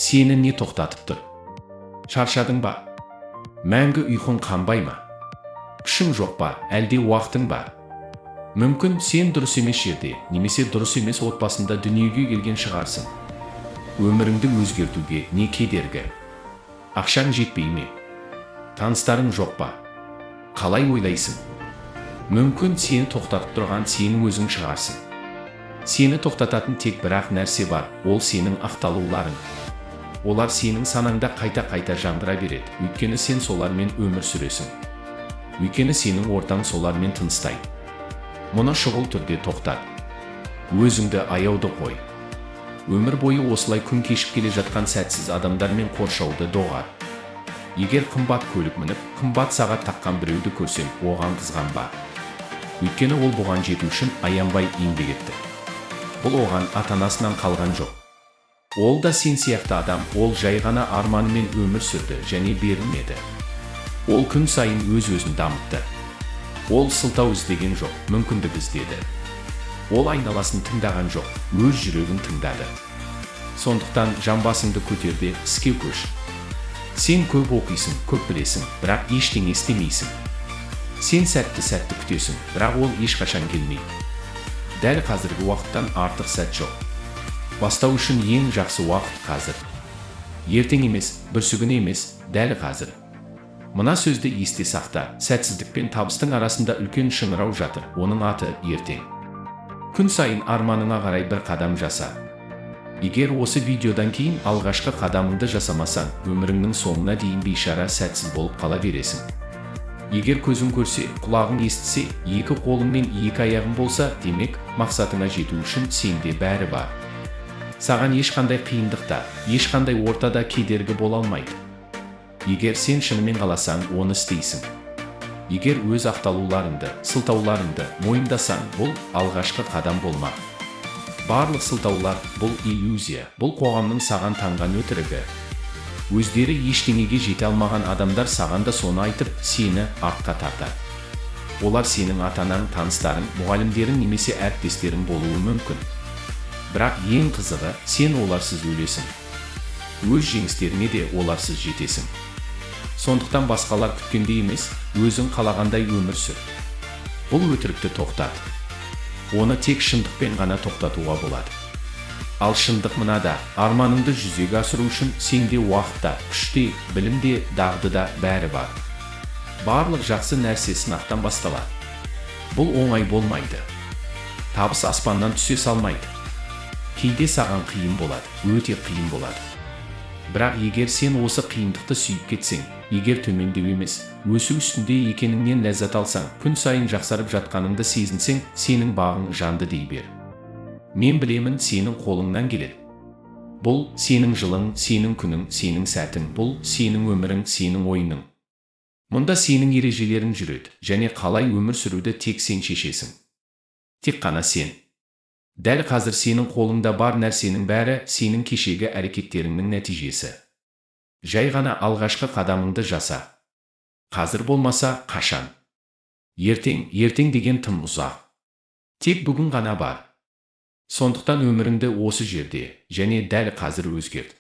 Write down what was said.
Сені не тоқтатып тұр? Шаршадың ба? Мәңгі ұйқың қанбай ма? Күшің жоқ па, әлде уақытың ба? Мүмкін сен дұрыс емес жерде, немесе дұрыс емес отбасында дүниеге келген шығарсың. Өміріңді өзгертуге не кедергі? Ақшаң жетпей ме? Таныстарың жоқ па? Қалай ойлайсың? Мүмкін сені тоқтатып тұрған сенің өзің шығарсың. Сені тоқтататын тек бір-ақ нәрсе бар, ол сенің ақталуларың. Олар сенің санаңда қайта-қайта жандыра береді, өйткені сен солармен өмір сүресің. Өйткені сенің ортаң солармен тыныстайды. Мұны шұғыл түрде тоқтат. Өзіңді аяуды қой. Өмір бойы осылай күн кешіп келе жатқан сәтсіз адамдармен қоршауды доғар. Егер қымбат көлік мініп, қымбат сағат таққан біреуді көрсең, оған қызғанба. Өйткені ол бұған жету үшін аянбай еңбек етті. Бұл оған ата-анасынан қалған жоқ. Ол да сен сияқты адам, ол жай ғана арманымен өмір сүрді және берілмеді. Ол күн сайын өз-өзін дамытты. Ол сылтау іздеген жоқ, мүмкіндік іздеді. Ол айналасын тыңдаған жоқ, өз жүрегін тыңдады. Сондықтан жамбасыңды көтерде, іске көш. Сен көп оқисың, көп білесің, бірақ ештеңе істемейсің. Сен сәтті күтесің, бірақ ол ешқашан келмейді. Дәл қазіргі уақыттан артық сәт жоқ. Бастау үшін ең жақсы уақыт қазір. Ертең емес, бүрсігүні емес, дәл қазір. Мына сөзді есте сақта, сәтсіздік пен табыстың арасында үлкен шыңырау жатыр, оның аты ертең. Күн сайын арманыңа қарай бір қадам жаса. Егер осы видеодан кейін алғашқы қадамыңды жасамасаң, өміріңнің соңына дейін бейшара сәтсіз болып қала бересің. Егер көзің көрсе, құлағың естісе, екі қолың мен екі аяғың болса, демек, мақсатыңа жету үшін сенде бәрі бар. Саған ешқандай қиындықта, ешқандай ортада кедергі бола алмайды. Егер сен шынымен қаласаң, оны істейсің. Егер өз ақталуларыңды, сылтауларыңды мойындасаң, бұл алғашқы қадам болмақ. Барлық сылтаулар бұл иллюзия, бұл қоғамның саған таңған өтірігі. Өздері ештеңеге жете алмаған адамдар саған да соны айтып, сені артқа тартады. Олар сенің ата-анаң, таныстарың, мұғалімдерің немесе әріптестерің болуы мүмкін. Бірақ ең қызығы, сен оларсыз өлесің. Өз жеңістеріңе де оларсыз жетесің. Сондықтан басқалар күткендей емес, өзің қалағандай өмір сүр. Бұл өтірікті тоқтат. Оны тек шындықпен ғана тоқтатуға болады. Ал шындық мынада, арманыңды жүзеге асыру үшін сенде уақытта, күште, білімде, дағдыда бәрі бар. Барлық жақсы нәрсе сынақтан басталады. Бұл оңай болмайды. Табыс аспаннан түсе салмайды. Кейде саған қиын болады, өте қиын болады. Бірақ егер сен осы қиындықты сүйіп кетсең, егер төмендеу емес, өсу үстінде екеніңнен ләззат алсаң, күн сайын жақсарып жатқаныңды сезінсең, сенің бағың жанды дей бер. Мен білемін, сенің қолыңнан келеді. Бұл сенің жылың, сенің күнің, сенің сәтің, бұл сенің өмірің, сенің ойының. Мұнда сенің ережелерің жүреді, және қалай өмір сүруді тек сен шешесің. Тек қана сен. Дәл қазір сенің қолыңда бар нәрсенің бәрі сенің кешегі әрекеттеріңнің нәтижесі. Жай ғана алғашқы қадамыңды жаса. Қазір болмаса, қашан? Ертең деген тым ұзақ. Тек бүгін ғана бар. Сондықтан өміріңді осы жерде, және дәл қазір өзгерт.